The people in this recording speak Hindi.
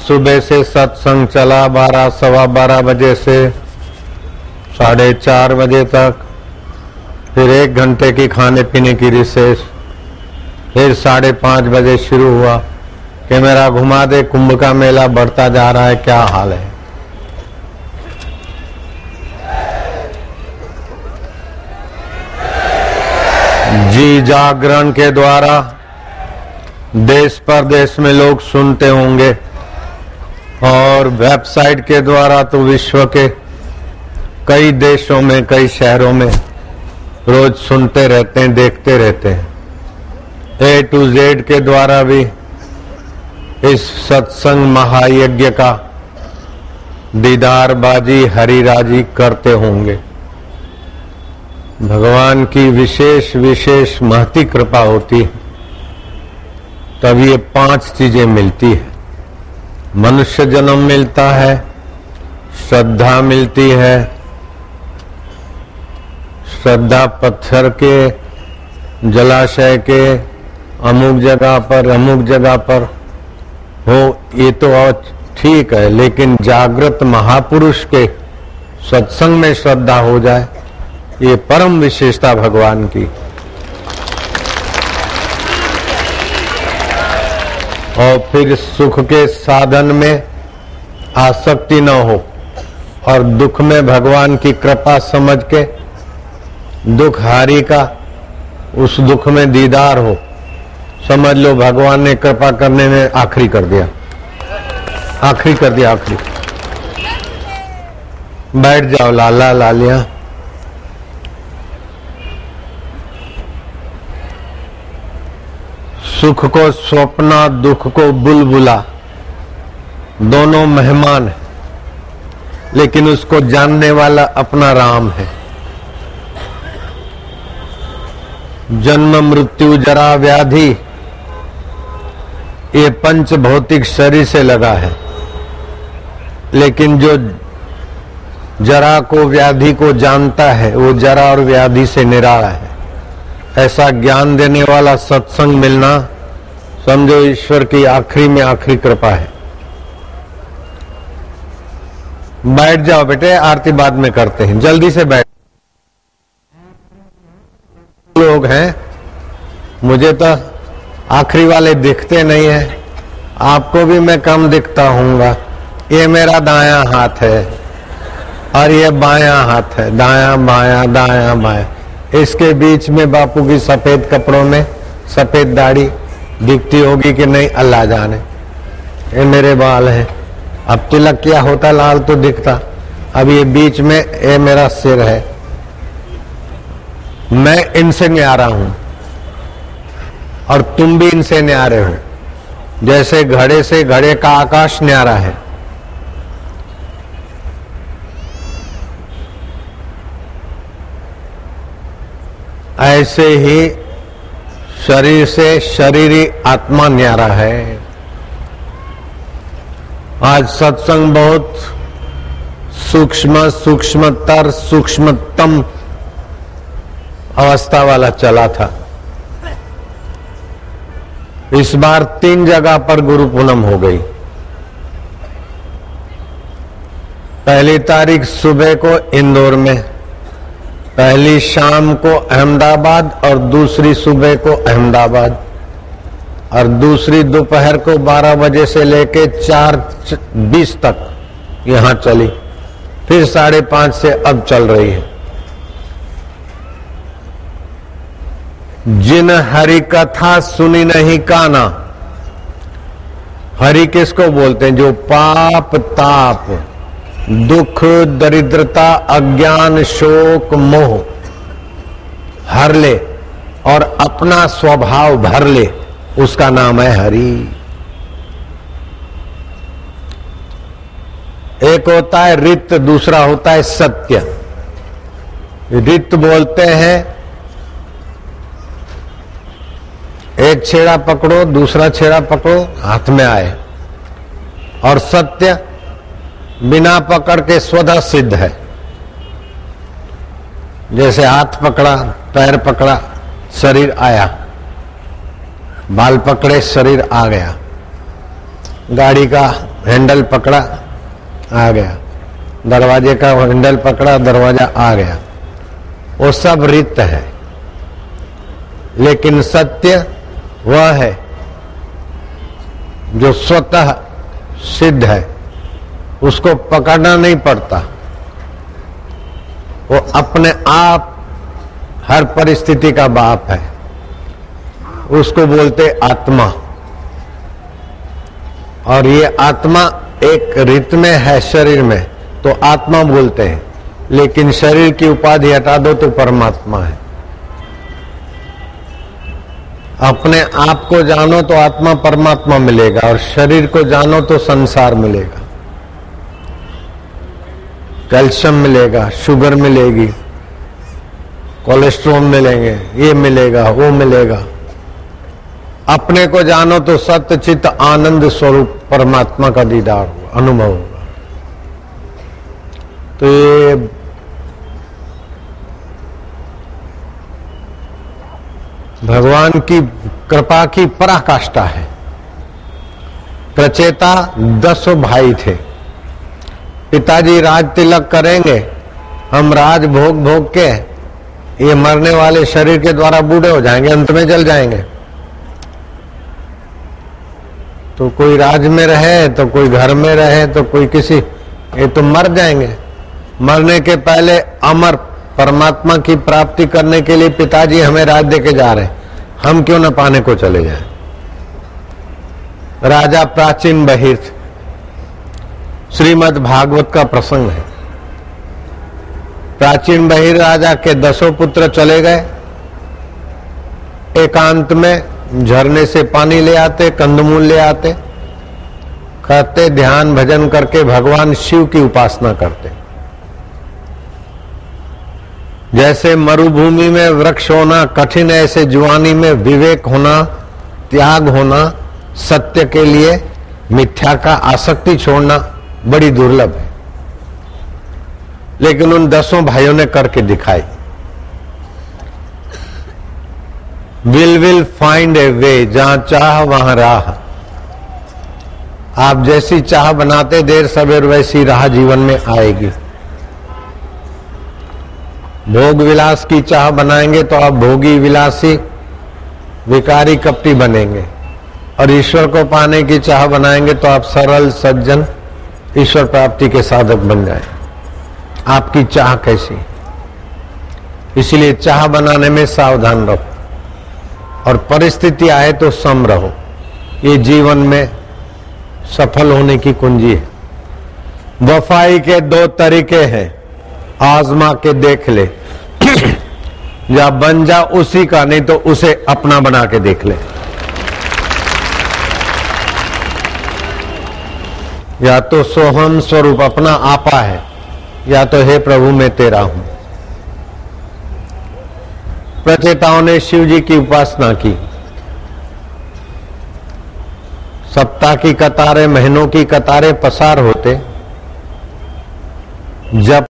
सुबह से सत्संग चला 12 सवा 12 बजे से 4:30 बजे तक, फिर 1 घंटे की खाने पीने की रिसेस, फिर 5:30 बजे शुरू हुआ कि मेरा घुमा दे, कुंभ का मेला बढ़ता जा रहा है, क्या हाल है। जी जागरण के द्वारा देश परदेश में लोग सुनते होंगे और वेबसाइट के द्वारा तो विश्व के कई देशों में, कई शहरों में रोज सुनते रहते हैं, देखते रहते हैं। A to Z के द्वारा भी इस सत्संग महायज्ञ का दीदारबाजी हरिराजी करते होंगे। भगवान की विशेष विशेष महती कृपा होती है, तब ये 5 चीजें मिलती है। मनुष्य जन्म मिलता है, श्रद्धा मिलती है, श्रद्धा पत्थर के जलाशय के अमुक जगह पर हो, ये तो और ठीक है, लेकिन जागृत महापुरुष के सत्संग में श्रद्धा हो जाए, ये परम विशेषता भगवान की। और फिर सुख के साधन में आसक्ति न हो और दुख में भगवान की कृपा समझ के दुख हारी का उस दुख में दीदार हो, समझ लो भगवान ने कृपा करने में आखिरी कर दिया। बैठ जाओ लाला लालिया। सुख को स्वप्ना, दुख को बुलबुला, दोनों मेहमान है, लेकिन उसको जानने वाला अपना राम है। जन्म मृत्यु जरा व्याधि ये पंच भौतिक शरीर से लगा है, लेकिन जो जरा को व्याधि को जानता है वो जरा और व्याधि से निराला है। ऐसा ज्ञान देने वाला सत्संग मिलना समझो ईश्वर की आखिरी में आखिरी कृपा है। बैठ जाओ बेटे, आरती बाद में करते हैं, जल्दी से बैठ। लोग हैं, मुझे तो आखिरी वाले दिखते नहीं है, आपको भी मैं कम दिखता हूँगा। ये मेरा दायां हाथ है और ये बायां हाथ है, दायां बायां दायां बायां। इसके बीच में बापू की सफेद कपड़ों में सफेद दाढ़ी दिखती होगी कि नहीं, अल्लाह जाने। ये मेरे बाल हैं, अब तिलक किया होता लाल तो दिखता। अब ये बीच में ये मेरा सिर है। मैं इनसे न्यारा हूं और तुम भी इनसे न्यारे हो। जैसे घड़े से घड़े का आकाश न्यारा है, ऐसे ही शरीर से शरीरी आत्मा न्यारा है। आज सत्संग बहुत सूक्ष्मतर सूक्ष्मतम अवस्था वाला चला था। इस बार 3 जगह पर गुरु पूनम हो गई। पहली तारीख सुबह को इंदौर में, पहली शाम को अहमदाबाद और दूसरी सुबह को अहमदाबाद, और दूसरी दोपहर को 12 बजे से लेके 4:20 तक यहां चली, फिर 5:30 से अब चल रही है। जिन हरि कथा सुनी नहीं काना, हरि किसको बोलते हैं? जो पाप ताप दुख दरिद्रता अज्ञान शोक मोह हर ले और अपना स्वभाव भर ले, उसका नाम है हरि। एक होता है रित, दूसरा होता है सत्य। रित बोलते हैं एक छेड़ा पकड़ो दूसरा छेड़ा पकड़ो हाथ में आए, और सत्य बिना पकड़ के स्वतः सिद्ध है। जैसे हाथ पकड़ा पैर पकड़ा शरीर आया, बाल पकड़े शरीर आ गया, गाड़ी का हैंडल पकड़ा, आ गया, दरवाजे का हैंडल पकड़ा, दरवाजा आ गया। वो सब रित है, लेकिन सत्य वह है जो स्वतः सिद्ध है, उसको पकड़ना नहीं पड़ता, वो अपने आप हर परिस्थिति का बाप है। उसको बोलते आत्मा, और ये आत्मा एक रित में है शरीर में, तो आत्मा बोलते हैं, लेकिन शरीर की उपाधि हटा दो तो परमात्मा है। अपने आप को जानो तो आत्मा परमात्मा मिलेगा, और शरीर को जानो तो संसार मिलेगा। कैल्शियम मिलेगा, शुगर मिलेगी, कोलेस्ट्रॉल मिलेंगे, ये मिलेगा, वो मिलेगा। अपने को जानो तो सत्य चित्त आनंद स्वरूप परमात्मा का दीदार होगा, अनुभव होगा। तो ये भगवान की कृपा की पराकाष्ठा है। प्रचेता 10 भाई थे। पिताजी राज तिलक करेंगे, हम राज भोग भोग के ये मरने वाले शरीर के द्वारा बूढ़े हो जाएंगे, अंत में जल जाएंगे। तो कोई राज में रहे तो कोई घर में रहे तो कोई किसी, ये तो मर जाएंगे। मरने के पहले अमर परमात्मा की प्राप्ति करने के लिए पिताजी हमें राज देके जा रहे हैं, हम क्यों न पाने को चले जाएं। राजा प्राचीन बहिर, श्रीमद् भागवत का प्रसंग है। प्राचीन बहिर राजा के 10 पुत्र चले गए, एकांत में झरने से पानी ले आते, कंदमूल ले आते, करते ध्यान भजन करके भगवान शिव की उपासना करते। जैसे मरुभूमि में वृक्ष होना कठिन है, ऐसे जुआनी में विवेक होना, त्याग होना, सत्य के लिए मिथ्या का आसक्ति छोड़ना बड़ी दुर्लभ है। लेकिन उन 10 भाइयों ने करके दिखाई। विल फाइंड ए वे, जहां चाह वहां राह। आप जैसी चाह बनाते देर सवेर वैसी राह जीवन में आएगी। भोग विलास की चाह बनाएंगे तो आप भोगी विलासी विकारी कपटी बनेंगे, और ईश्वर को पाने की चाह बनाएंगे तो आप सरल सज्जन ईश्वर प्राप्ति के साधक बन जाए। आपकी चाह कैसी? इसलिए चाह बनाने में सावधान रहो, और परिस्थिति आए तो सम रहो। ये जीवन में सफल होने की कुंजी है। वफाई के 2 तरीके हैं, आजमा के देख ले। या बन जा उसी का, नहीं तो उसे अपना बना के देख ले। या तो सोहम स्वरूप अपना आपा है, या तो हे प्रभु मैं तेरा हूं। प्रचेताओं ने शिव जी की उपासना की। सप्ताह की कतारें, महीनों की कतारें पसार होते, जब